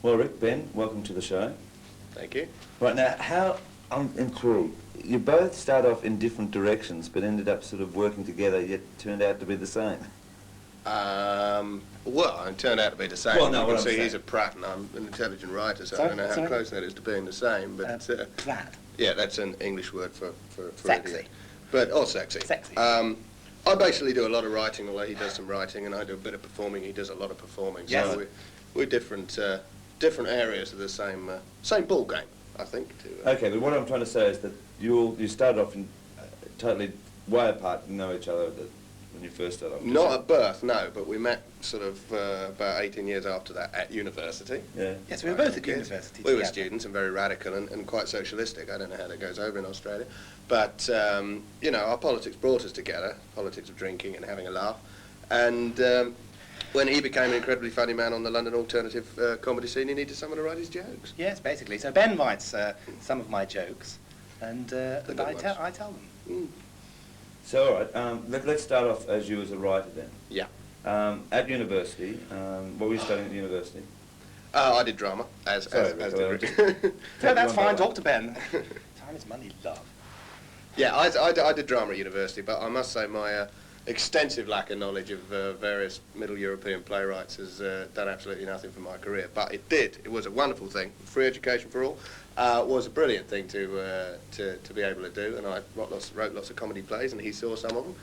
Well, Rick, Ben, welcome to the show. Thank you. Right, now, I'm intrigued. You both start off in different directions, but ended up sort of working together, yet turned out to be the same. Well, it turned out to be the same. Well, no, you what can I'm see saying. he's a Pratt and I'm an intelligent writer, so I Sorry? don't know how Sorry? close that is to being the same. But Pratt. yeah, that's an English word for Sexy. idiot. But or sexy. Sexy. I basically do a lot of writing, although he does some writing, and I do a bit of performing. He does a lot of performing. Yes. So we're different areas of the same ball game, I think. Okay, but what I'm trying to say is that you started off in totally way apart, you know each other when you first started off. Not at birth, no, but we met sort of about 18 years after that at university. Yeah. Yes, we were both at university We were together. students and very radical and quite socialistic. I don't know how that goes over in Australia. But, you know, our politics brought us together, politics of drinking and having a laugh. And when he became an incredibly funny man on the London alternative comedy scene, he needed someone to write his jokes. Yes, basically. So Ben writes some of my jokes, and I tell them. Mm. So, all right, let's start off as you as a writer then. Yeah. At university, what were you studying at university? I did drama, as did Rick. No, that's fine. Talk to Ben. Time is money, love. Yeah, I did drama at university, but I must say my extensive lack of knowledge of various Middle European playwrights has done absolutely nothing for my career. But it did. It was a wonderful thing. Free education for all was a brilliant thing to be able to do. And I wrote lots of comedy plays, and he saw some of them.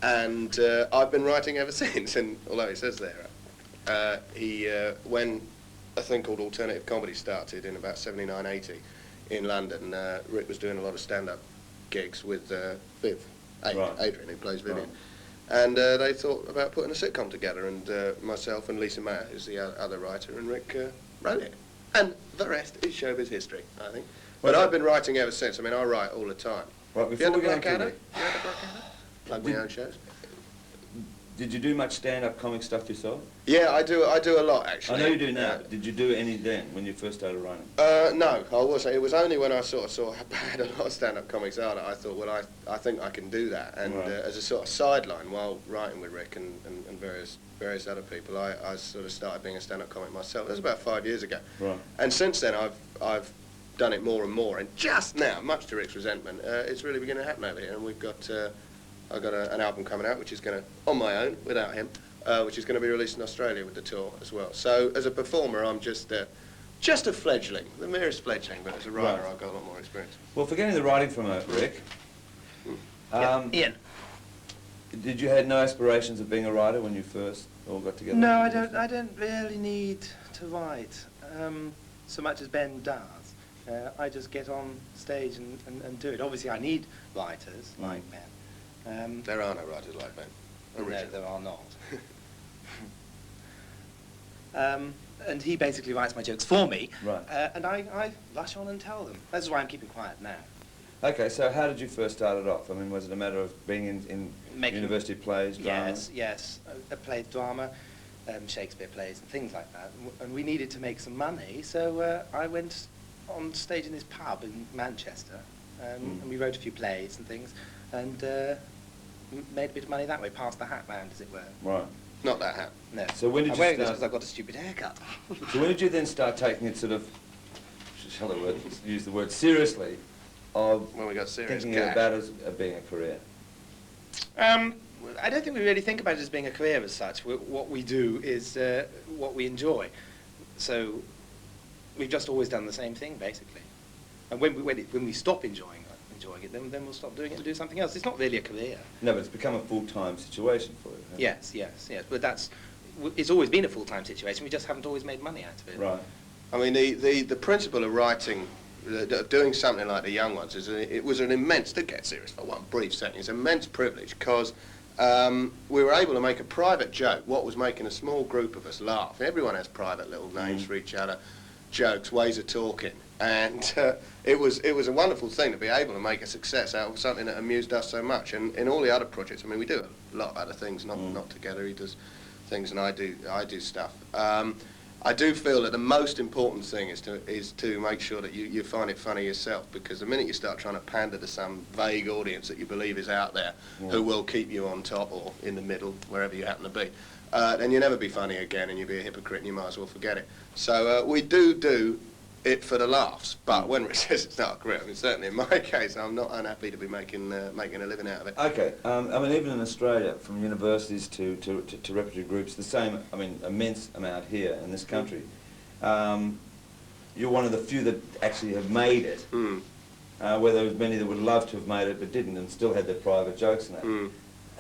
And I've been writing ever since. And although it says there, when a thing called alternative comedy started in about 79, 80 in London, Rick was doing a lot of stand-up gigs with Viv, Adrian, who plays Vivian. Right. And they thought about putting a sitcom together, and myself and Lisa Mayer, who's the other writer, and Rick wrote it. And the rest is showbiz history, I think. But I've been writing ever since. I mean, I write all the time. Right, before we go on to plug my own shows. Did you do much stand-up comic stuff yourself? Yeah, I do a lot, actually. I know you do now. Did you do any then, when you first started writing? No, I wasn't. It was only when I sort of saw how bad a lot of stand-up comics are that I thought, well, I think I can do that. And right. As a sort of sideline, while writing with Rick and various other people, I sort of started being a stand-up comic myself. That was about 5 years ago. Right. And since then, I've done it more and more. And just now, much to Rick's resentment, it's really beginning to happen over here. And we've got... I've got an album coming out, which is going to, on my own, without him, which is going to be released in Australia with the tour as well. So as a performer, I'm just a fledgling, the merest fledgling, but as a writer, right. I've got a lot more experience. Well, forgetting the writing from Rick, Ian. Did you have no aspirations of being a writer when you first all got together? No, I don't really need to write so much as Ben does. I just get on stage and do it. Obviously, I need writers like Ben. There are no writers like Ben. No, there are not. And he basically writes my jokes for me, right. And I rush on and tell them. That's why I'm keeping quiet now. Okay, so how did you first start it off? I mean, was it a matter of being in university plays, drama? Yes. I played drama, Shakespeare plays and things like that. And we needed to make some money, so I went on stage in this pub in Manchester, and we wrote a few plays and things, and made a bit of money that way, passed the hat round, as it were. Right. Not that hat. No. So when did I'm you wearing start... this because I've got a stupid haircut. So when did you then start taking it sort of, shall I use the word seriously, of when we got serious thinking about it as being a career? I don't think we really think about it as being a career as such. What we do is what we enjoy. So we've just always done the same thing, basically. And when we stop enjoying it, then we'll stop doing it and do something else. It's not really a career. No, but it's become a full-time situation for you. Yes. But it's always been a full-time situation. We just haven't always made money out of it. Right. I mean, the principle of writing, of doing something like The Young Ones, it was an immense, to get serious for one brief second, it's an immense privilege, because we were able to make a private joke, what was making a small group of us laugh. Everyone has private little names for each other, jokes, ways of talking, and it was a wonderful thing to be able to make a success out of something that amused us so much. And in all the other projects, I mean, we do a lot of other things, not together. He does things and I do stuff. I do feel that the most important thing is to make sure that you find it funny yourself, because the minute you start trying to pander to some vague audience that you believe is out there, who will keep you on top or in the middle, wherever you happen to be, then you'll never be funny again, and you'll be a hypocrite, and you might as well forget it. So we do it for the laughs, but when Rik says it's not a career, I mean, certainly in my case, I'm not unhappy to be making a living out of it. Okay, I mean, even in Australia, from universities to repertory groups, the same, I mean, immense amount here in this country. You're one of the few that actually have made it, where there was many that would love to have made it but didn't and still had their private jokes and that.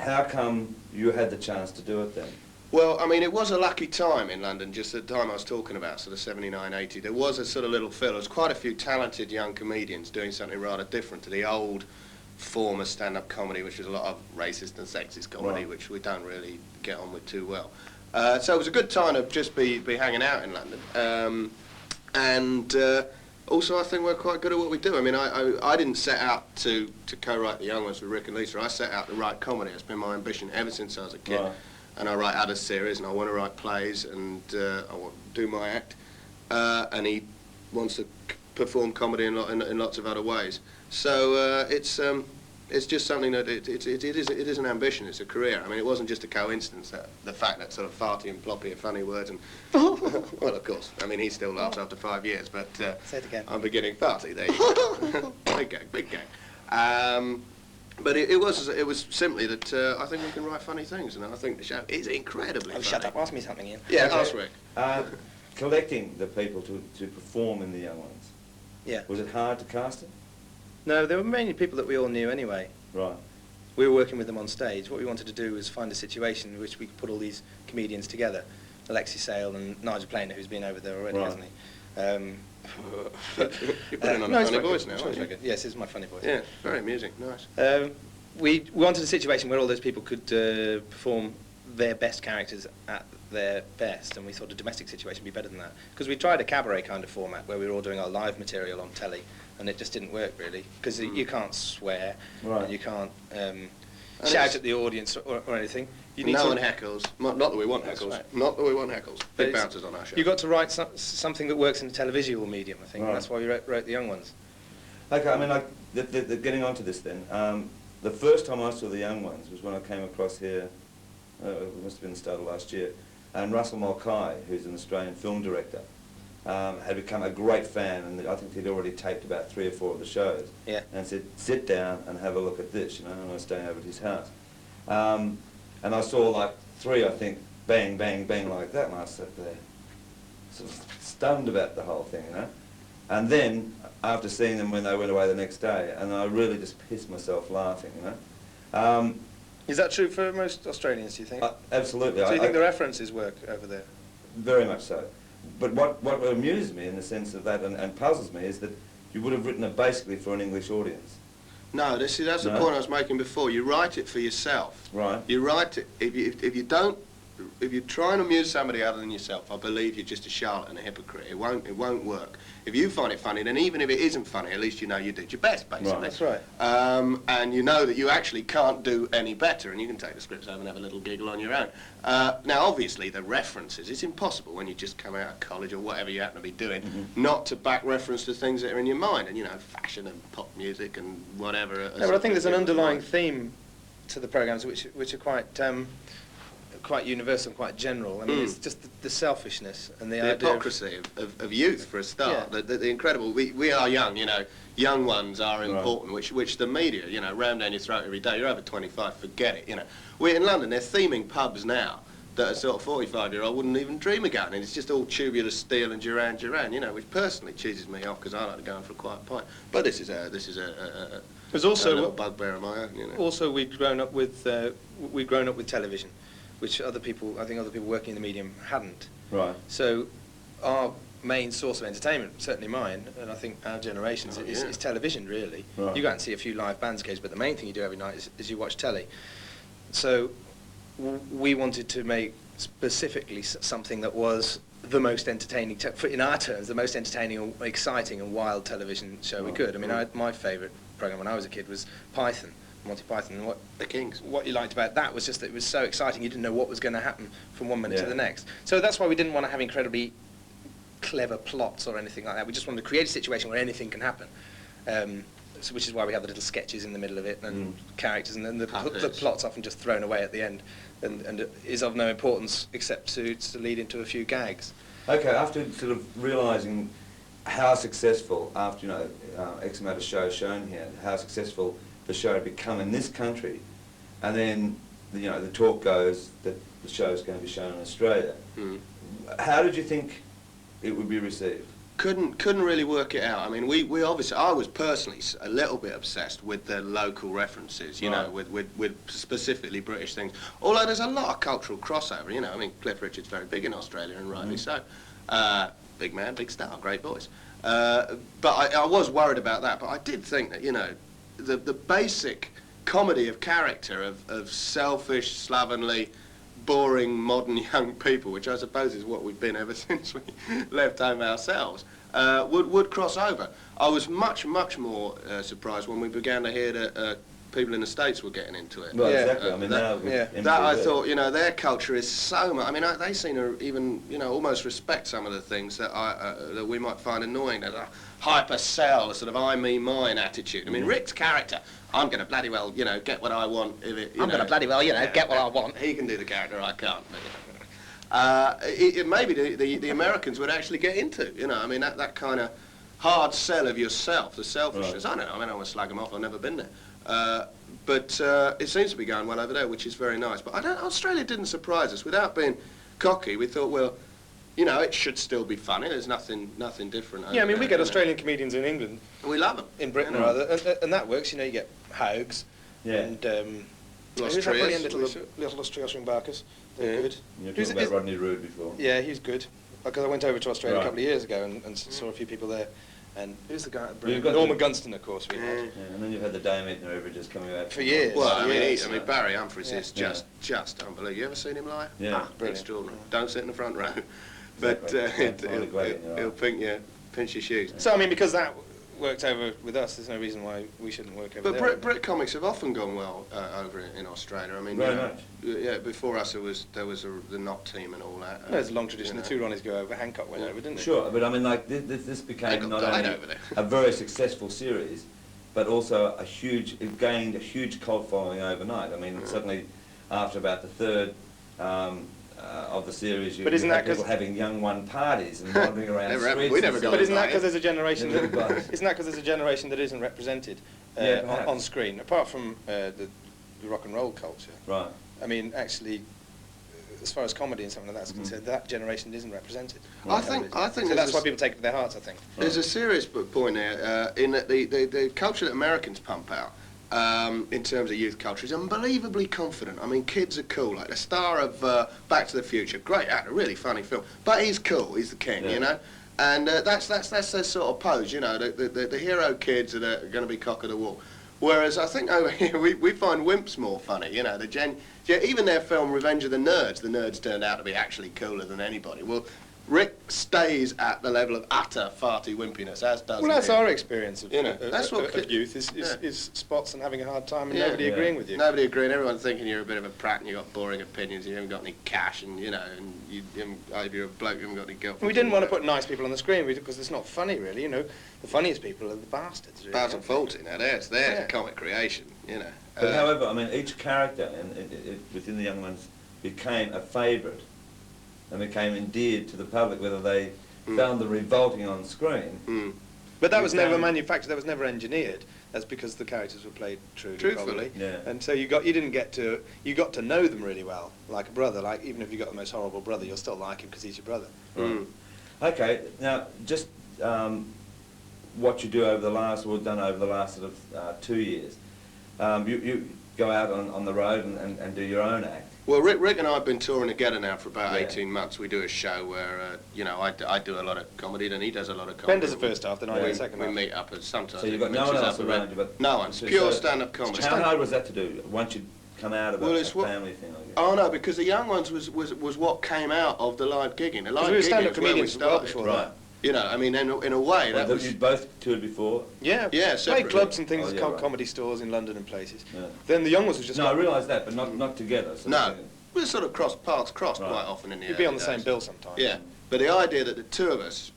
How come you had the chance to do it then? Well, I mean, it was a lucky time in London, just at the time I was talking about, sort of 79, 80. There was a sort of little feel. There was quite a few talented young comedians doing something rather different to the old form of stand-up comedy, which was a lot of racist and sexist comedy, which we don't really get on with too well. So it was a good time to just be hanging out in London. Also, I think we're quite good at what we do. I mean, I didn't set out to co-write The Young Ones with Rik and Lisa. I set out to write comedy. It's been my ambition ever since I was a kid. Right. And I write other series, and I want to write plays, and I want to do my act. And he wants to perform comedy in lots of other ways. So it's just something that it is an ambition. It's a career. I mean, it wasn't just a coincidence that the fact that sort of farty and ploppy are funny words. And well, of course, I mean, he still laughs after 5 years, but Say it again. I'm beginning farty. There you go. Big gang. But it was simply that I think we can write funny things, and I think the show is incredibly funny. Shut up, ask me something, Ian. Yeah, Okay. ask Rik. Collecting the people to perform in The Young Ones. Yeah. Was it hard to cast it? No, there were mainly people that we all knew anyway. Right. We were working with them on stage. What we wanted to do was find a situation in which we could put all these comedians together. Alexis Sale and Nigel Planer, who's been over there already, Right. hasn't he? You're putting on no, a it's funny very voice good. now, It's aren't very you? good. Yes, it's my funny voice. Yeah, very amusing, nice. We wanted a situation where all those people could perform their best characters at their best, and we thought a domestic situation would be better than that. Because we tried a cabaret kind of format where we were all doing our live material on telly, and it just didn't work really, because you can't swear, Right. and you can't it's- shout at the audience or anything. You need No to, one heckles. Not that we want That's heckles. right. Not that we want heckles. But Big it's- bouncers on our show. You've got to write something that works in the televisual medium, I think. Right. That's why we wrote The Young Ones. Okay, I mean, like, getting on to this then, the first time I saw The Young Ones was when I came across here, it must have been the start of last year, and Russell Mulcahy, who's an Australian film director, had become a great fan, and I think he'd already taped about 3 or 4 of the shows, Yeah. and said, sit down and have a look at this, you know, and I was staying over at his house. And I saw like 3, I think, bang, bang, bang like that, and I sat there sort of stunned about the whole thing, you know. And then, after seeing them when they went away the next day, and I really just pissed myself laughing, you know. Is that true for most Australians, do you think? Absolutely. So you think the references work over there? Very much so. But what amuses me in the sense of that and puzzles me is that you would have written it basically for an English audience. No, that's the No? point I was making before. You write it for yourself. Right. You write it. If you try and amuse somebody other than yourself, I believe you're just a charlatan, a hypocrite. It won't work. If you find it funny, then even if it isn't funny, at least you know you did your best, basically. Right. That's right. And you know that you actually can't do any better, and you can take the scripts home and have a little giggle on your own. Now, obviously, the references, it's impossible when you just come out of college or whatever you happen to be doing, not to back reference to things that are in your mind, and, you know, fashion and pop music and whatever. No, but I think there's an underlying theme to the programmes which are quite universal and quite general. I mean, it's just the selfishness and the idea hypocrisy of youth, for a start. Yeah. The incredible. We are young, you know. Young ones are important, which the media, you know, ram down your throat every day. You're over 25, forget it, you know. We're in London, they're theming pubs now that a sort of 45-year-old wouldn't even dream of going in. It's just all tubular steel and Duran Duran, you know, which personally cheeses me off because I like to go in for a quiet pint. But this is a There's also little bugbear of my own, you know. Also, we'd grown up with television, which other people working in the medium hadn't. Right. So our main source of entertainment, certainly mine, and I think our generation's, is television, really. Right. You go out and see a few live bands occasionally, but the main thing you do every night is you watch telly. So we wanted to make specifically something that was the most entertaining, in our terms, the most entertaining, and exciting and wild television show we could. I mean, my favourite programme when I was a kid was Python. Monty Python, and The Kings. what you liked about that was just that it was so exciting, you didn't know what was going to happen from one minute to Yeah. the next. So that's why we didn't want to have incredibly clever plots or anything like that. We just wanted to create a situation where anything can happen. which is why we have the little sketches in the middle of it and characters, and then the Puppets. plot's often just thrown away at the end, and it is of no importance except to lead into a few gags. Okay, after sort of realising how successful, after, you know, X amount of shows shown here, how successful the show had become in this country, and then, you know, the talk goes that the show's going to be shown in Australia. How did you think it would be received? Couldn't really work it out. I mean, we obviously, I was personally a little bit obsessed with the local references, you know, with specifically British things. Although there's a lot of cultural crossover, you know. I mean, Cliff Richard's very big in Australia, and rightly so. Big man, big star, great voice. But I was worried about that. But I did think that, you know, the basic comedy of character of selfish, slovenly, boring modern young people, which I suppose is what we've been ever since we left home ourselves, would cross over. I was much more surprised when we began to hear that people in the States were getting into it. Well, Yeah. exactly. I mean, now with That I MTV. thought, you know, their culture is so much. I mean, they seem to even, you know, almost respect some of the things that that we might find annoying. There's a hyper sell, a sort of I, me, mine attitude. I mean, Rick's character, I'm going to bloody well, you know, get what I want. If it, I'm going to bloody well, you know, get what I want. He can do the character, I can't. Maybe the Americans would actually get into, you know, I mean, that kind of hard sell of yourself, the selfishness. Right. I don't know, I mean, I want to slag them off, I've never been there. But it seems to be going well over there, which is very nice. But Australia didn't surprise us. Without being cocky, we thought, well, you know, it should still be funny. There's nothing different. Yeah, I mean, over we there, get you know. Australian comedians in England, And we love them. in Britain You know. rather, and that works. You know, you get Haugs, Yeah. and Los who's that Trias, brilliant little Australian Barkers? They're Yeah. good. You were Who's- talking about is- Rodney Rood before. Yeah, he's good. Because I went over to Australia Right. a couple of years ago and saw a few people there. And who's the guy? You've got Norman the- Gunston, of course, we had. Yeah. Yeah, and then you've had the Dame Edna Everidges coming out For years. Well, I mean, Yes. Barry Humphries Yeah. is just unbelievable. You ever seen him live? Yeah. Brilliant. Extraordinary. Don't sit in the front row. But Exactly. Yeah, really great, you know. he'll pinch your shoes. So, I mean, because that worked over with us, there's no reason why we shouldn't work over But there. Brit comics have often gone well over in Australia. I mean, Very you know, much. Yeah, before us there was the Knot team and all that. There's a long tradition. you The know. two Ronnies go over. Hancock went over, didn't they? Sure, but I mean, like, this They became got not died only over there. a very successful series, but also it gained a huge cult following overnight. I mean, suddenly, after about the third of the series, you But isn't had that 'cause- people having young one parties and wandering around Never happened. streets. We and never stuff. got But isn't that Right. because there's a generation Yeah, that but- isn't that because there's a generation that isn't represented Yeah, perhaps. on screen, apart from the rock and roll culture? Right. I mean, actually, as far as comedy and something like that's concerned, that generation isn't represented. I think So there's that's a why s- people take it to their hearts, I think. There's a serious point there in that the culture that Americans pump out in terms of youth culture is unbelievably confident. I mean, kids are cool. Like the star of Back to the Future, great actor, really funny film, but he's cool. He's the king, Yeah. you know. And that's their sort of pose, you know. The hero kids that are going to be cock of the walk. Whereas I think over here we find wimps more funny, you know. Even their film Revenge of the Nerds turned out to be actually cooler than anybody. Well, Rick stays at the level of utter farty wimpiness, as does Well, that's he. our experience of, You know, that's what of youth, yeah. is spots and having a hard time and Yeah. nobody Yeah. agreeing with you. Nobody agreeing. Everyone's thinking you're a bit of a prat and you've got boring opinions. You haven't got any cash, and you know, and if you're a bloke, you haven't got any girlfriend. We didn't want to put nice people on the screen because it's not funny, really. You know, the funniest people are the bastards. Really. Basil Fawlty. Now, there's their Yeah. comic creation. You know. But however, I mean, each character within the young ones became a favourite and became endeared to the public, whether they found the revolting on screen. But that was never Exactly. manufactured. That was never engineered. That's because the characters were played Truthfully. probably. Yeah. And so you got to know them really well, like a brother. Like even if you got the most horrible brother, you'll still like him because he's your brother. Mm. Okay, now just what you do over the last, or done over the last sort of 2 years. You go out on the road and do your own act. Well, Rick and I have been touring together now for about Yeah. 18 months. We do a show where, you know, I do a lot of comedy, and he does a lot of comedy. Ben does the first half, then I do Yeah. the second We half. meet up and sometimes. So you've it got no one mixes else up a around bit. you, but No one. It's so- pure so- stand-up comedy. How hard was that to do once you'd come out of Well, a it's what- family thing? I guess? Oh no, because the young ones was what came out of the live gigging. The live Because we were gigging stand-up is where we comedians well started. before Right. that. You know, I mean, in a way, that Well, was. you'd both toured before? Yeah, Yeah, played separately. clubs and things, Oh, yeah, called right. comedy stores in London and places. Yeah. Then the young ones was just No, I realise that, but not together. So No, we sort of paths crossed Right. quite often in the you'd be on early the same days. bill sometimes. Yeah, but the idea that the two of us,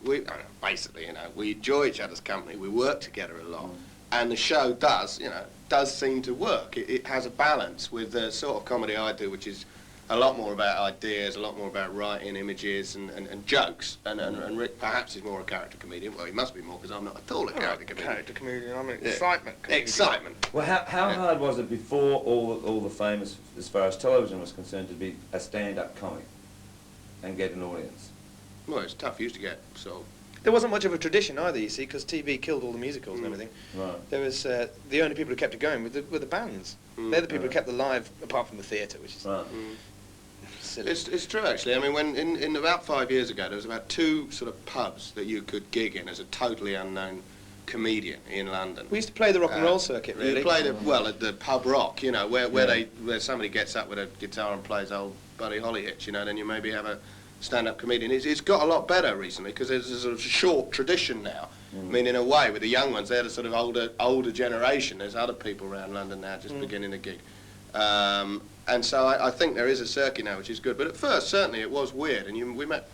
basically, you know, we enjoy each other's company, we work together a lot, and the show does seem to work. It has a balance with the sort of comedy I do, which is a lot more about ideas, a lot more about writing images and jokes. And Rik perhaps is more a character comedian. Well, he must be more, because I'm not at all a character comedian. Character comedian, I'm an excitement comedian. Excitement. Well, how hard was it before all the fame as far as television was concerned to be a stand-up comic and get an audience? Well, it's tough. You used to get sort of... There wasn't much of a tradition either, you see, because TV killed all the musicals and everything. Right. There was the only people who kept it going were the bands. They're the people who kept it live, apart from the theatre, which is silly. It's true, actually. I mean, when in about 5 years ago, there was about 2 sort of pubs that you could gig in as a totally unknown comedian in London. We used to play the rock and roll circuit, really. You played at the pub rock, you know, where somebody gets up with a guitar and plays old Buddy Holly hits, you know, then you maybe have a stand-up comedian. It's got a lot better recently, because there's a sort of short tradition now. I mean, in a way, with the young ones, they're the sort of older generation. There's other people around London now just beginning to gig. And so I think there is a circuit now, which is good. But at first, certainly, it was weird, and we met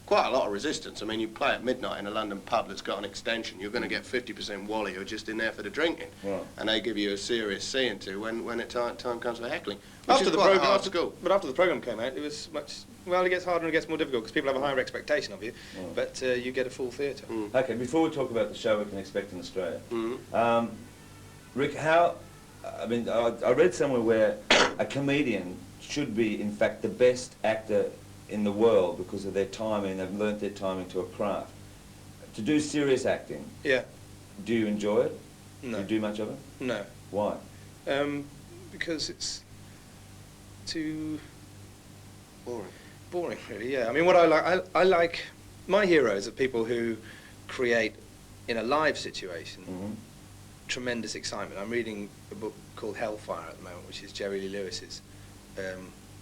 quite a lot of resistance. I mean, you play at midnight in a London pub that's got an extension, you're going to get 50% wally who are just in there for the drinking. Right. And they give you a serious seeing to when time comes for heckling. Which is quite hard school. But after the programme came out, it was much... Well, it gets harder and it gets more difficult, because people have a higher expectation of you, but you get a full theatre. Okay, before we talk about the show we can expect in Australia, Rik, I mean, I read somewhere where a comedian should be, in fact, the best actor in the world because of their timing. They've learnt their timing to a craft. To do serious acting, do you enjoy it? No. Do you do much of it? No. Why? Because it's too boring, really. Yeah. I mean, what I like my heroes are people who create in a live situation tremendous excitement. I'm reading a book called Hellfire at the moment, which is Jerry Lee Lewis's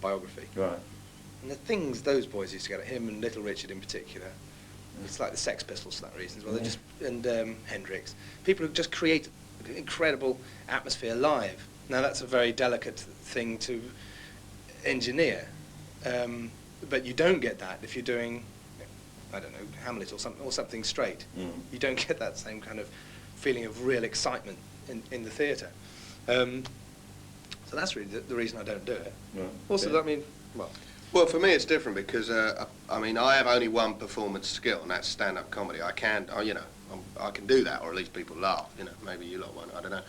biography. Right. And the things those boys used to get at him, and Little Richard in particular, it's like the Sex Pistols for that reason as well. They're just, and Hendrix, people who just create incredible atmosphere live. Now that's a very delicate thing to engineer, but you don't get that if you're doing, I don't know, Hamlet or something straight. You don't get that same kind of feeling of real excitement in the theatre. So that's really the reason I don't do it. Right. Also, I mean, Well, for me it's different because, I mean, I have only one performance skill, and that's stand-up comedy. I can, I can do that, or at least people laugh, maybe you lot won't, I don't know.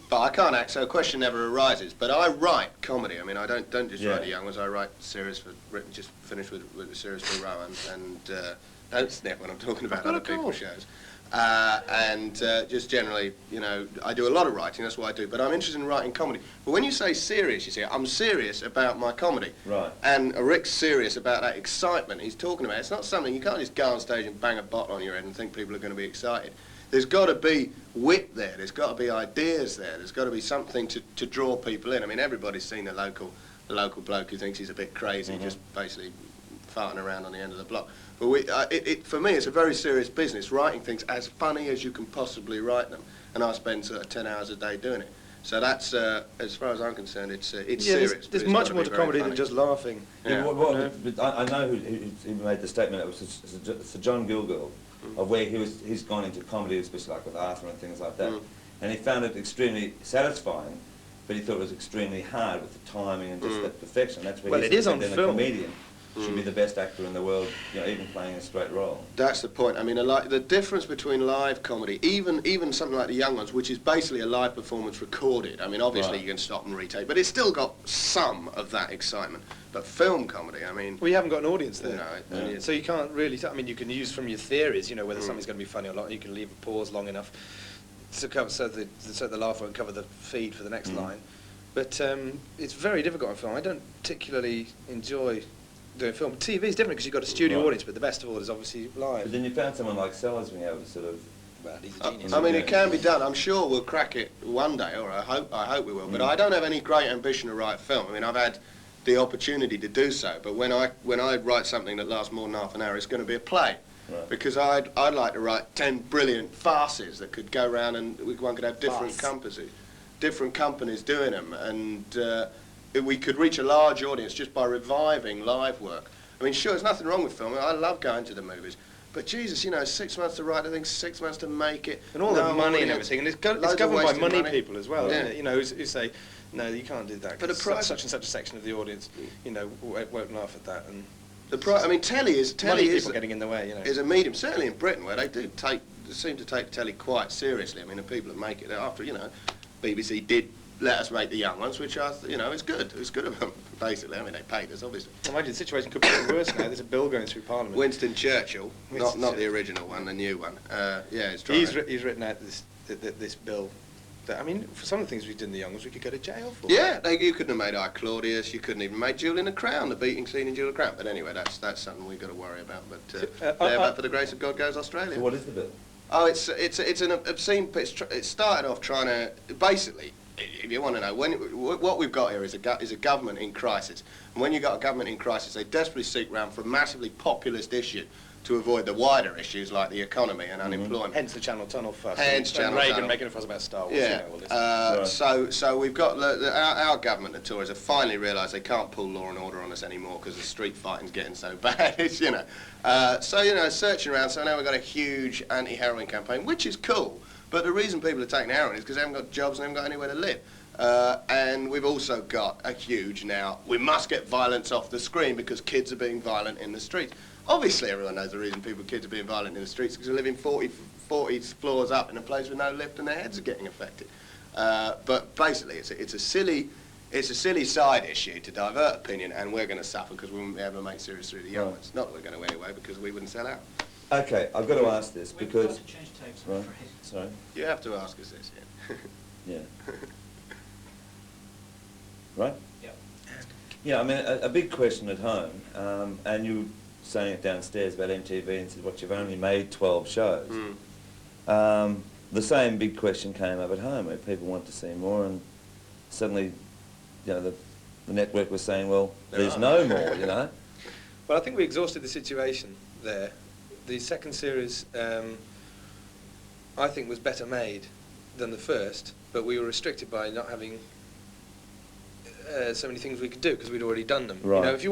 But I can't act, so a question never arises. But I write comedy. I mean, I don't just write the young ones, I write series just finished with a series for Rowan, and don't snap when I'm talking about other people's shows. Just generally, I do a lot of writing, that's what I do, but I'm interested in writing comedy. But when you say serious, you see, I'm serious about my comedy. Right. And Rik's serious about that excitement he's talking about. It's not something, you can't just go on stage and bang a bottle on your head and think people are going to be excited. There's got to be wit there, there's got to be ideas there's got to be something to draw people in. I mean, everybody's seen the local bloke who thinks he's a bit crazy, just basically farting around on the end of the block. But for me, it's a very serious business, writing things as funny as you can possibly write them. And I spend sort of 10 hours a day doing it. So that's, as far as I'm concerned, it's serious. There's much more to comedy than just laughing. Yeah. I know who made the statement. It was Sir John Gielgud, of where he's gone into comedy, especially like with Arthur and things like that. And he found it extremely satisfying, but he thought it was extremely hard with the timing and just that perfection. That's where it is on then film. A comedian should be the best actor in the world, even playing a straight role. That's the point. I mean, the difference between live comedy, even something like The Young Ones, which is basically a live performance recorded. I mean, obviously you can stop and retake, but it's still got some of that excitement. But film comedy, I mean... Well, you haven't got an audience there. No. So you can't really... I mean, you can use from your theories, whether something's going to be funny or not. You can leave a pause long enough so the laugh won't cover the feed for the next line. But it's very difficult on film. I don't particularly enjoy doing film. TV is different because you've got a studio audience, but the best of all is obviously live. But then you found someone like Sellers being able to sort of... Well, he's a genius. I mean, it can be done. I'm sure we'll crack it one day, or I hope we will. But I don't have any great ambition to write film. I mean, I've had the opportunity to do so, but when I write something that lasts more than half an hour, it's going to be a play. Right. Because I'd like to write 10 brilliant farces that could go around and one could have different companies doing them, and we could reach a large audience just by reviving live work. I mean, sure, there's nothing wrong with film. I love going to the movies, But Jesus, you know, 6 months to write the thing, 6 months to make it. And all the money and audience, everything, and it's loads of governed by wasted money money. people as well, Yeah. isn't it? You know, who say, no, you can't do that, But because such and such a section of the audience, you know, won't laugh at that. And I mean, telly is people getting in the way, you know. is a medium, certainly in Britain, where they seem to take telly quite seriously. I mean, the people that make it after, you know, BBC did let us make the young ones, which you know, it's good. It's good of them, basically. I mean, they paid us, obviously. Imagine the situation could be worse now. There's a bill going through Parliament. Winston Churchill, Winston not the Churchill. original one, the new one. Yeah, it's trying. He's written out this bill. That, I mean, for some of the things we did in the young ones, we could go to jail for. Yeah, you couldn't have made I, Claudius. You couldn't even make Jewel in the Crown, the beating scene in Jewel in the Crown. But anyway, that's something we've got to worry about. But but for the grace of God goes Australia. So what is the bill? Oh, it's an obscene. It started off trying to basically. If you want to know, what we've got here is a government in crisis. And when you've got a government in crisis, they desperately seek round for a massively populist issue to avoid the wider issues like the economy and unemployment. Hence the Channel Tunnel fuss. Hence and Channel Reagan Tunnel. making a fuss about Star Wars. Yeah. You know, all this. So we've got our government, the Tories, have finally realised they can't pull law and order on us anymore because the street fighting's getting so bad. It's, you know, so you know, searching around. So now we've got a huge anti-heroin campaign, which is cool. But the reason people are taking heroin is because they haven't got jobs and they haven't got anywhere to live. And we've also got a huge now, we must get violence off the screen because kids are being violent in the streets. Obviously everyone knows the reason kids are being violent in the streets because they're living 40 floors up in a place with no lift and their heads are getting affected. But basically it's a silly side issue to divert opinion, and we're going to suffer because we won't be able to make series through the young ones. Not that we're going to anyway, because we wouldn't sell out. Okay, I've got to ask this because... We've got to change tapes, I'm afraid. Sorry? You have to ask us this, yeah. Yeah. Right? Yep. Yeah, I mean, a big question at home, and you saying it downstairs about MTV and said, what, you've only made 12 shows. The same big question came up at home, where people want to see more, and suddenly, you know, the network was saying, well, there's no more, you know? Well, I think we exhausted the situation there. The second series, I think, was better made than the first, but we were restricted by not having so many things we could do because we'd already done them. Right. You know, if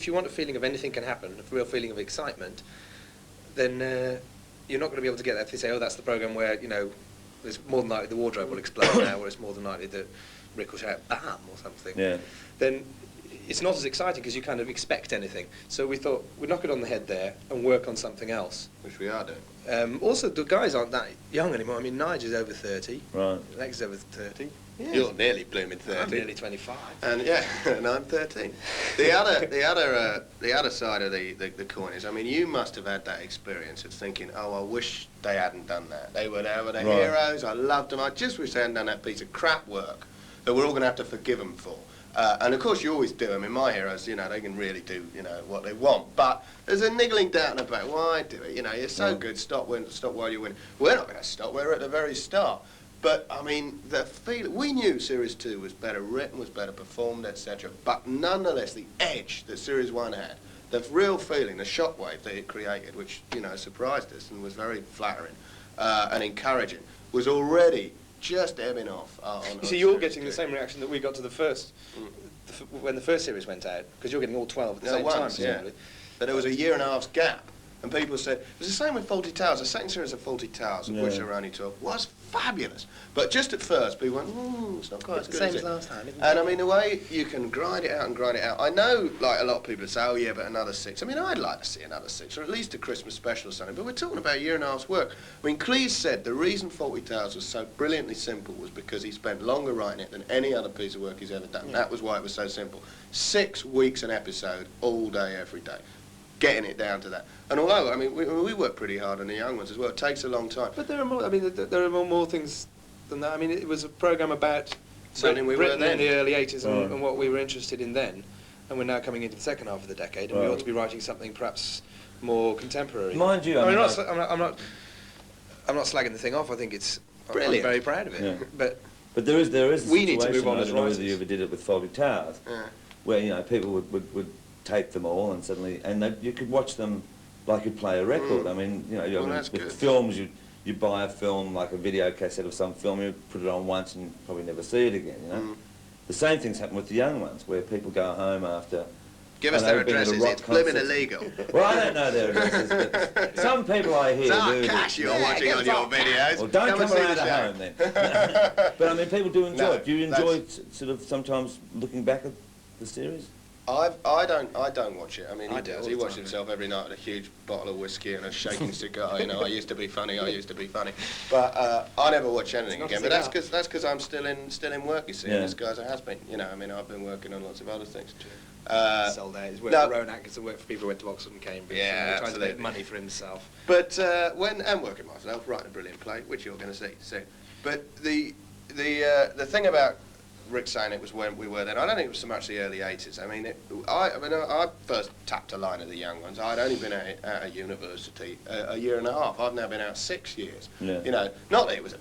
you want a feeling of anything can happen, a real feeling of excitement, then you're not going to be able to get that if they say, oh, that's the program where, you know, it's more than likely the wardrobe will explode now, or it's more than likely that Rik will shout "bam" or something. Yeah. Then it's not as exciting because you kind of expect anything. So we thought we'd knock it on the head there and work on something else. Which we are doing. Also, the guys aren't that young anymore. I mean, Nigel's over 30. Right. Lex is over 30. Yeah. You're nearly blooming 30. I'm nearly 25. And yeah, and I'm 13. The other side of the coin is, I mean, you must have had that experience of thinking, oh, I wish they hadn't done that. They were the heroes. I loved them. I just wish they hadn't done that piece of crap work that we're all going to have to forgive them for. And of course, you always do. I mean, my heroes, you know, they can really do, you know, what they want. But there's a niggling doubt about why do it. You know, you're so good. Stop while you win. We're not going to stop. We're at the very start. But I mean, the feeling, we knew Series 2 was better written, was better performed, etc. But nonetheless, the edge that Series 1 had, the real feeling, the shockwave that it created, which, you know, surprised us and was very flattering and encouraging, was already just ebbing off. You see, you're getting the same reaction that we got to the first, when the first series went out, because you're getting all 12 at the same time, presumably. But there was a year and a half's gap. And people said, it was the same with Fawlty Towers. The second series of Fawlty Towers, of which there were only 12, was fabulous. But just at first, people went, it's not quite as good as it. Same as last time, isn't it? And I mean, the way you can grind it out and grind it out. I know, like, a lot of people say, oh yeah, but another 6. I mean, I'd like to see another 6, or at least a Christmas special or something. But we're talking about a year and a half's work. I mean, Cleese said the reason Fawlty Towers was so brilliantly simple was because he spent longer writing it than any other piece of work he's ever done. That was why it was so simple. 6 weeks an episode, all day, every day. Getting it down to that. And although, I mean, we work pretty hard on the young ones as well. It takes a long time. But there are more, I mean, there are more things than that. I mean, it was a programme about Something we were Britain then. in the early 80s and what we were interested in then. And we're now coming into the second half of the decade, and we ought to be writing something perhaps more contemporary. Mind you, I'm not slagging the thing off. I think it's brilliant. I'm very proud of it. Yeah. But there is a we need to move on I as don't know writers. whether you ever did it with Fawlty Towers, where, you know, people would tape them all and suddenly, and you could watch them like you'd play a record. I mean, you know, with films, you buy a film, like a video cassette of some film, you put it on once and probably never see it again, you know. The same things happen with the young ones, where people go home after Give us And their they've been at a addresses. rock It's blooming concert. illegal. Well, I don't know their addresses, but some people I hear It's our do. cash you're watching on your videos. Well, don't and come see the around show. at home then. But I mean, people do enjoy No, it. Do you enjoy that's- sort of sometimes looking back at the series? I don't watch it. I mean, he I do does. all He the watches time, himself every night with a huge bottle of whiskey and a shaking cigar. You know, I used to be funny. I used to be funny. But I never watch anything It's not again. a But cigar. that's because I'm still in work. You see, Yeah. and this guy's a has-been. You know, I mean, I've been working on lots of other things. Sold out. He's worked no. for Rowan Atkinson, worked for people who went to Oxford and Cambridge. Yeah, trying to absolutely. make money for himself. But when I'm working myself, writing a brilliant play, which you're going to see soon. But the thing about Rick saying it was when we were then, I don't think it was so much the early 80s. I mean, I first tapped a line of the young ones. I'd only been at a university a year and a half. I've now been out 6 years. Yeah. You know, not that it was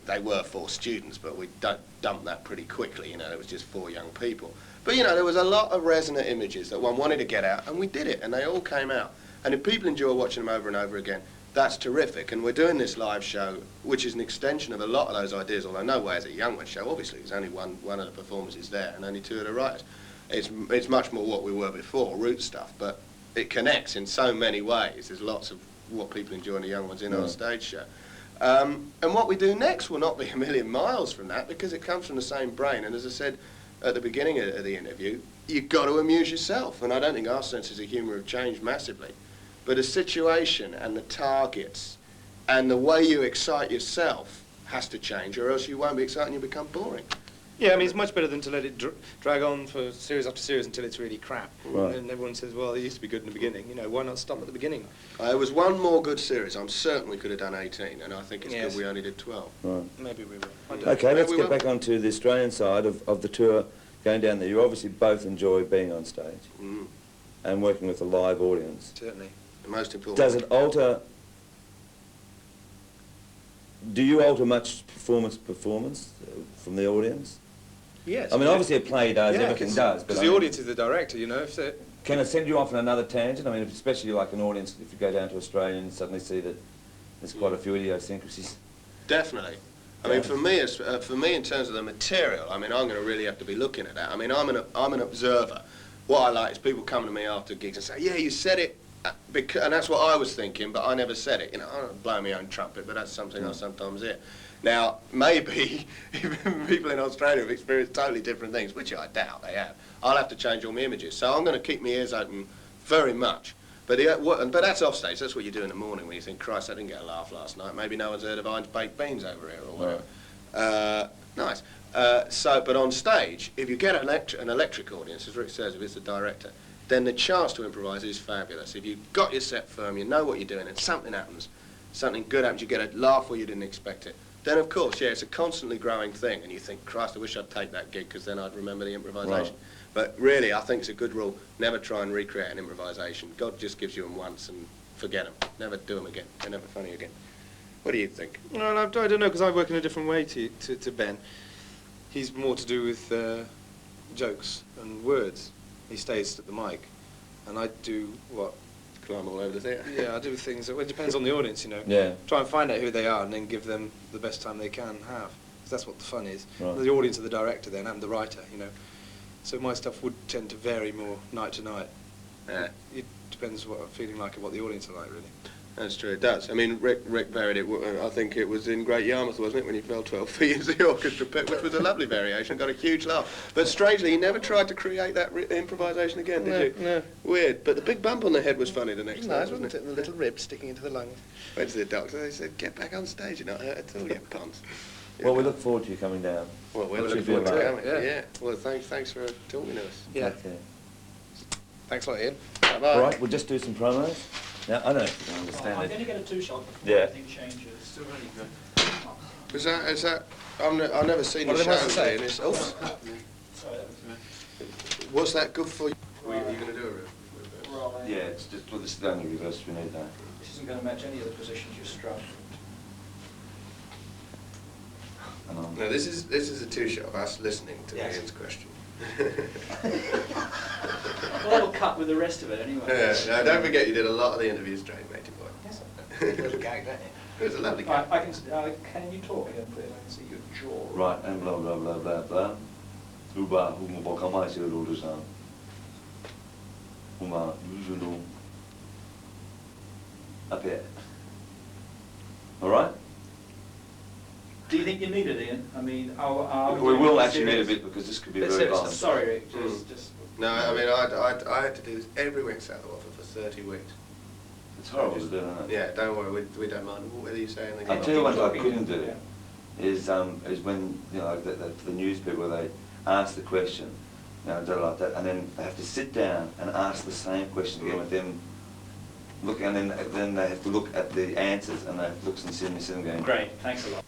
they were 4 students, but we dumped that pretty quickly. You know, it was just 4 young people. But, you know, there was a lot of resonant images that one wanted to get out, and we did it, and they all came out. And if people enjoy watching them over and over again, that's terrific. And we're doing this live show, which is an extension of a lot of those ideas, although no way is it a young one show. Obviously, there's only one of the performers there and only 2 of the writers. It's much more what we were before, root stuff, but it connects in so many ways. There's lots of what people enjoy in the young ones in our stage show. And what we do next will not be a million miles from that, because it comes from the same brain. And as I said at the beginning of the interview, you've got to amuse yourself. And I don't think our senses of humour have changed massively. But the situation and the targets and the way you excite yourself has to change, or else you won't be excited and you'll become boring. Yeah, I mean, it's much better than to let it drag on for series after series until it's really crap. Right. And everyone says, well, it used to be good in the beginning. You know, why not stop at the beginning? There was one more good series. I'm certain we could have done 18, and I think it's Yes. good we only did 12. Right. Maybe we will. I don't Okay, know. let's we get will. back onto the Australian side of the tour going down there. You obviously both enjoy being on stage Mm, and working with a live audience. Certainly. the most important. Does it alter... Do you alter much performance from the audience? Yes. I mean, obviously a play does, everything does. Because I the mean, audience is the director, you know. If they can it send you off on another tangent? I mean, especially like an audience, if you go down to Australia and suddenly see that there's quite a few idiosyncrasies. Definitely. I mean, for me, in terms of the material, I mean, I'm going to really have to be looking at that. I mean, I'm an observer. What I like is people coming to me after gigs and say, yeah, you said it, and that's what I was thinking, but I never said it. You know, I don't blow my own trumpet, but that's something I sometimes hear. Now, maybe people in Australia have experienced totally different things, which I doubt they have. I'll have to change all my images. So I'm going to keep my ears open very much. But that's off stage. That's what you do in the morning when you think, Christ, I didn't get a laugh last night. Maybe no one's heard of Iron's baked beans over here or whatever. Nice. But on stage, if you get an electric audience, as Rick says, if it's the director, then the chance to improvise is fabulous. If you've got your set firm, you know what you're doing, and something happens, something good happens, you get a laugh where you didn't expect it, then of course, yeah, it's a constantly growing thing, and you think, Christ, I wish I'd take that gig, because then I'd remember the improvisation. Right. But really, I think it's a good rule, never try and recreate an improvisation. God just gives you them once and forget them. Never do them again. They're never funny again. What do you think? Well, I don't know, because I work in a different way to Ben. He's more to do with jokes and words. He stays at the mic, and I do what? Climb all over the theatre. Yeah, I do things. Well, it depends on the audience, you know. Yeah. Try and find out who they are, and then give them the best time they can have. 'Cause that's what the fun is. Right. The audience are the director then, and the writer, you know. So my stuff would tend to vary more night to night. Yeah. It depends what I'm feeling like and what the audience are like, really. That's true, it does. I mean, Rick varied it, I think it was in Great Yarmouth, wasn't it, when he fell 12 feet into the orchestra pit, which was a lovely variation, got a huge laugh. But strangely, he never tried to create that improvisation again, did you? No. Weird. But the big bump on the head was funny the next night, wasn't it? The little rib sticking into the lung. Went to the doctor, they said, get back on stage, you're not hurt at all, you punts. Well, we look forward to you coming down. Well, we're What looking you feel forward to like? coming. Yeah. Yeah. Well, thanks for talking to us. Yeah. Okay. Thanks a lot, Ian. Bye-bye. All right, we'll just do some promos. Now, I don't know if you can I'm understand going to it. get a 2-shot before Yeah. everything changes. Still really good. Is that, I've never seen What the are they supposed show, to say? Ian. Oops. Sorry, that was What's that good for you? Are you going to do a well, Yeah, it's just, well, this is only reverse, we need that. This isn't going to match any of the positions you struck. And I'm- No, this is a 2-shot of us listening to Yes. Ian's question. Well, that'll cut with the rest of it anyway. Yeah, no, don't forget you did a lot of the interviews straight, matey boy. Yes, It was a gag, didn't it? It was a lovely I, gag. I can you talk again, please? I can see your jaw. Right, and blah, blah, blah, blah, blah. Uba, humbo, kamai, se lo uma usual up here. All right? Do you think you need it, Ian? I mean, We will actually need a bit because this could be very long. Sorry, Rick. Just. No, I mean, I had to do this every week South of Watford for 30 weeks. It's horrible to do, isn't it? Yeah, don't worry, we don't mind. Whether you say anything. I'll tell you what I couldn't do Yeah. is when, you know, the newspaper, they ask the question, you know, like that, and then they have to sit down and ask the same question again with them looking, and then they have to look at the answers, and they look and see them going. Great. Thanks a lot.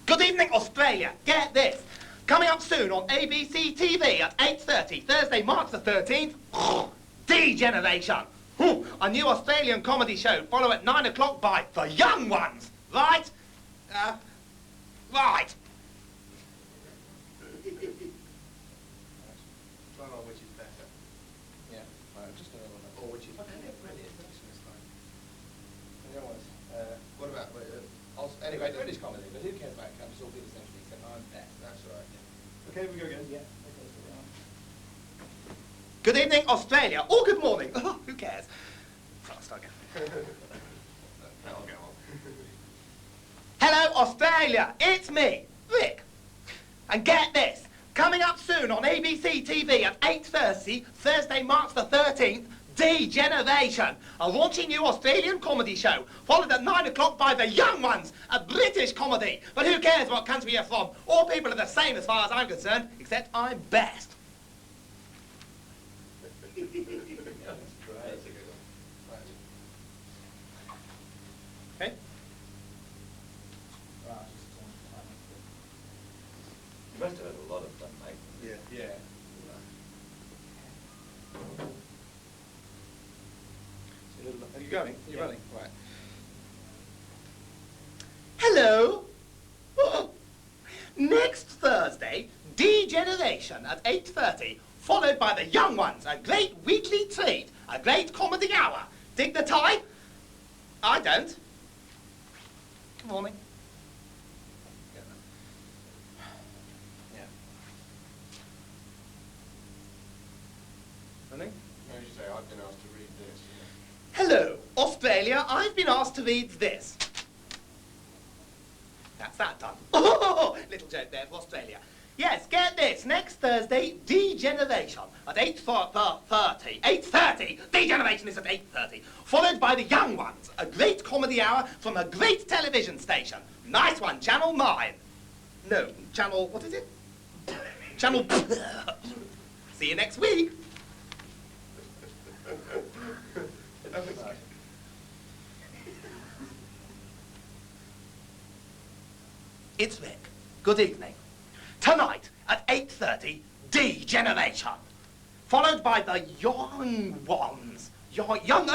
Good evening, Australia. Get this. Coming up soon on ABC TV at 8:30, Thursday, March the 13th, D-Generation. A new Australian comedy show follow at 9 o'clock by The Young Ones. Right? Right. Try on which is better. Yeah, just another one. Or which is... Brilliant, this time. And the other one's, What about... anyway, British comedy, but who cares about it? I'm just all people essentially, except I'm best. That's all right, yeah. Okay, we go again. Yeah. Good evening, Australia. Or good morning. Who cares? Fast again. That'll go on. Hello, Australia. It's me, Rick. And get this. Coming up soon on ABC TV at 8:30, Thursday, March the 13th, D-Generation, a raunchy new Australian comedy show, followed at 9 o'clock by The Young Ones, a British comedy. But who cares what country you're from? All people are the same as far as I'm concerned, except I'm best. That's a good one. Okay? You must have had a lot of fun, mate. Yeah. Yeah. Are you going? Are you running? Right. Hello. Next Thursday, D-Generation at 8:30, followed by The Young Ones, a great weekly treat, a great comedy hour. Dig the time? I don't. Good morning. Yeah. Running? As you say, I've been asked to read this. Hello, Australia. I've been asked to read this. That's that done. Oh, little joke there for Australia. Yes, get this. Next Thursday, D-Generation at 8:30. 8:30. D-Generation is at 8:30. Followed by The Young Ones, a great comedy hour from a great television station. Nice one, Channel 9. No, Channel, what is it? Channel... See you next week. It's Rick. Good evening. Tonight at 8:30, D-Generation. Followed by The Young Ones. The Young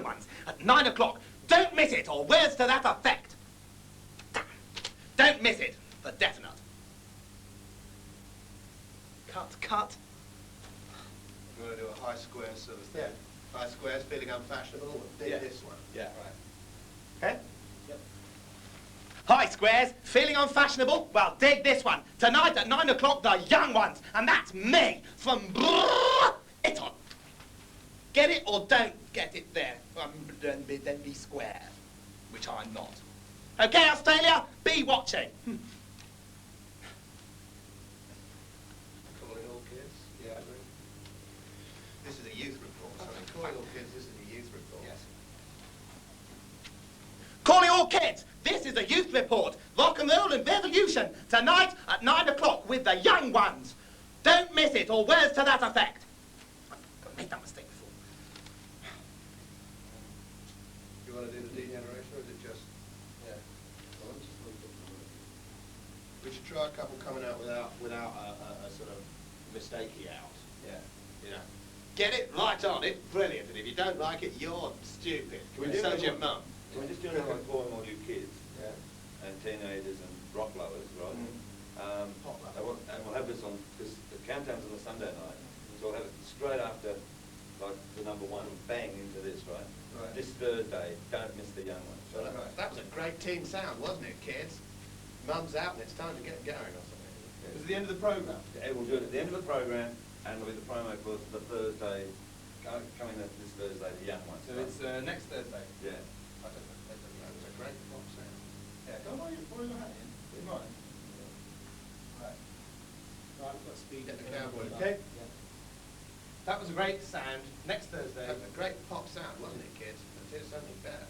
Ones at 9 o'clock. Don't miss it, or words to that effect. Don't miss it, for definite. Cut. You want to do a high square sort of thing? Yeah. High squares, feeling unfashionable, dig Yeah. this one. Yeah. Right. Okay? Hi, Squares. Feeling unfashionable? Well, dig this one. Tonight at 9 o'clock, The Young Ones. And that's me from Italy. Get it or don't get it there. Then be square, which I'm not. Okay, Australia? Be watching. Calling all kids? Yeah. This is a youth report. Something. Calling all kids, this is a youth report. Yes. Calling all kids. This is a youth report. Rock and roll and revolution. Tonight at 9 o'clock with The Young Ones. Don't miss it, or words to that effect. I've made that mistake before. You want to do the degeneration, or is it just... Yeah. We should try a couple coming out without a sort of mistakey out. Yeah. You know, get it right on, it's brilliant, and if you don't like it, you're stupid. Can we do So's it? your mum. We're just doing it like calling all you kids Yeah. and teenagers and rock lovers, right? Mm. And we'll have this on, because the countdown's on a Sunday night, so we'll have it straight after like the number one, bang into this, right? Right. This Thursday, don't miss the young ones. Well, that was a great team sound, wasn't it, kids? Mum's out and it's time to get going or something. It was at the end of the programme. Yeah, we'll do it at the end of the programme, and it'll be the promo for the Thursday, coming up this Thursday, the young ones. So it's next Thursday. Yeah. I don't know, that was a great pop sound. Yeah, don't worry, your hat in. Do you mind? Right. Right, we've got speed. Get the cowboy. Okay. That was a great sound. Next Thursday. That was a great pop sound, wasn't it, kids? Let's hear something better.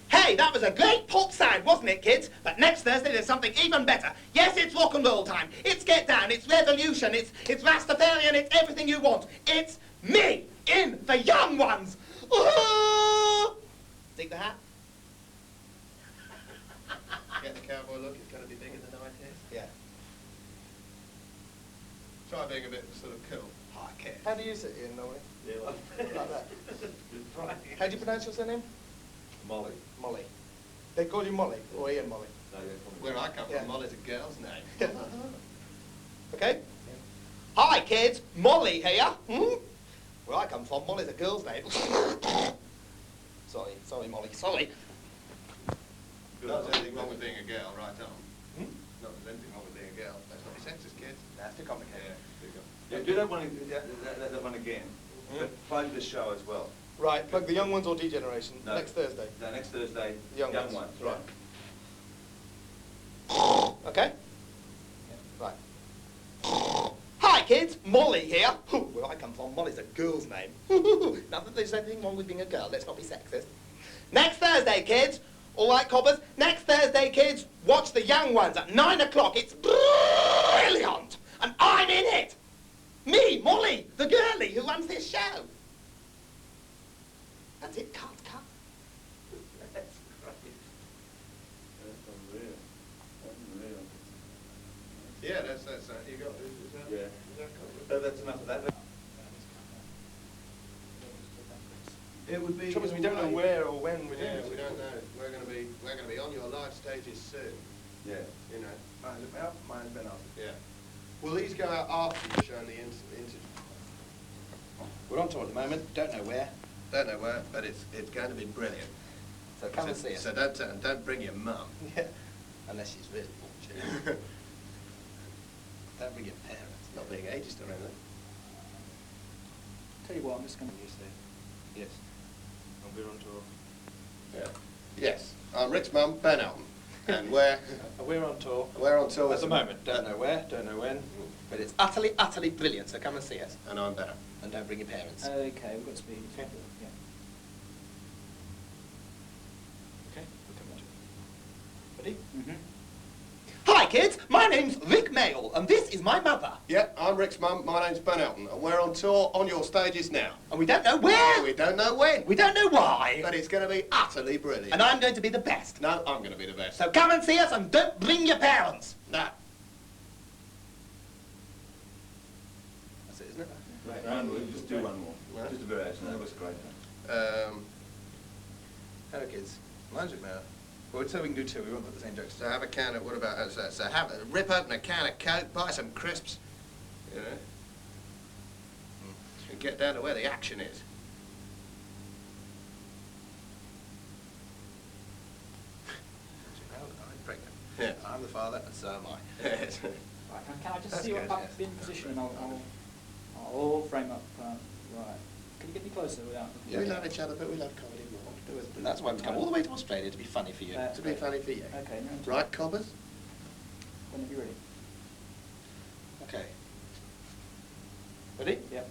Hey, that was a great pop sound, wasn't it, kids? But next Thursday there's something even better. Yes, it's rock and roll time. It's get down. It's revolution. It's Rastafarian. It's everything you want. It's me in the young ones. Ooh! Dig the hat? Get the cowboy look, it's going to be bigger than I did. Yeah. Try being a bit sort of cool. Hi, kid. How do you say it in Norway? Yeah, Like that. right. How do you pronounce your surname? Molly. Molly. They call you Molly, or Ian Molly. No, yeah, come on. Where I come Yeah. from, Molly's a girl's name. Okay. Hi, kids. Molly here. Where I come from, Molly's a girl's name. Sorry, Molly. Sorry. Not there's anything wrong with being a girl, right on. Not there's anything wrong with being a girl. Let's not be sexist, kids. That's too complicated. Yeah, Yeah, do that one, that one again. But plug the show as well. Right, plug the young ones or D-Generation. No. Next Thursday. No, next Thursday, Young young ones. ones, right. Okay? Right. Hi, kids. Molly here. Where I come from, Molly's a girl's name. Not that there's anything wrong with being a girl. Let's not be sexist. Next Thursday, kids. All right, coppers. Next Thursday, kids, watch the young ones at 9 o'clock. It's brilliant. And I'm in it. Me, Molly, the girlie who runs this show. That's it. Cut. That's great. That's unreal. Unreal. Yeah, that's you got it. Is that, Yeah. is that cool? So that's enough of that. It would be. Trouble is we don't know where or when we're doing Yeah, it. we don't know. We're going to be on your live stages soon. Yeah. You know. Mine's Ben Elton. Yeah. Will these go out after you've shown the interview? We're on tour at the moment. Don't know where. Don't know where, but it's going to be brilliant. So come and see us. So don't bring your mum. Yeah. Unless she's really fortunate. Don't bring your parents. Not being ageist or anything. Tell you what, I'm just going to use it. Yes. And we're on tour. Yeah. Yes. I'm Rick's mum, Ben Elton, and we're We're on tour. on tour At the moment. Don't know where, don't know when. But it's utterly, utterly brilliant. So come and see us. And I'm better. And don't bring your parents. Okay, we've got speed. Okay. Yeah. Okay, we'll come on. Ready? Mm-hmm. Hi, kids. My name's Rik Mayall, and this is my mother. Yeah, I'm Rick's mum. My name's Ben Elton, and we're on tour on your stages now. And we don't know where. We don't know when, We don't know why. but it's going to be utterly brilliant. And I'm going to be the best. No, I'm going to be the best. So come and see us, and don't bring your parents. No. That's it, isn't it? Right, we'll just do one more. Right. Just a variation. That was great. Hello, kids. Mine's Rik Mayall. Well, so we can do two. We won't put the same jokes. So have a can of, what about, rip open a can of Coke, buy some crisps, you know, and get down to where the action is. I'm pregnant. Yeah. I'm the father, and so am I. Yes. Right, can I just That's see you good, up yes. in position and I'll frame up. Right. Can you get me closer without... Yeah. We love each other, but we love comedy more. And that's why we've come all the way to Australia to be funny for you. To be funny for you. Okay, now Right, cobbers? whenever you're ready. Okay. Ready? Yep.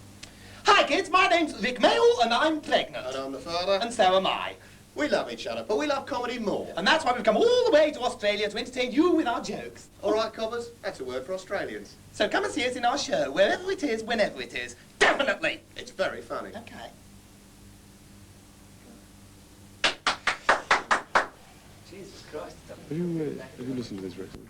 Hi, kids. My name's Rik Mayall, and I'm pregnant. And I'm the father. And so am I. We love each other, but we love comedy more. And that's why we've come all the way to Australia to entertain you with our jokes. All right, cobbers? That's a word for Australians. So come and see us in our show, wherever it is, whenever it is. Definitely. It's very funny. Okay. Jesus Christ. Have you listened to this record?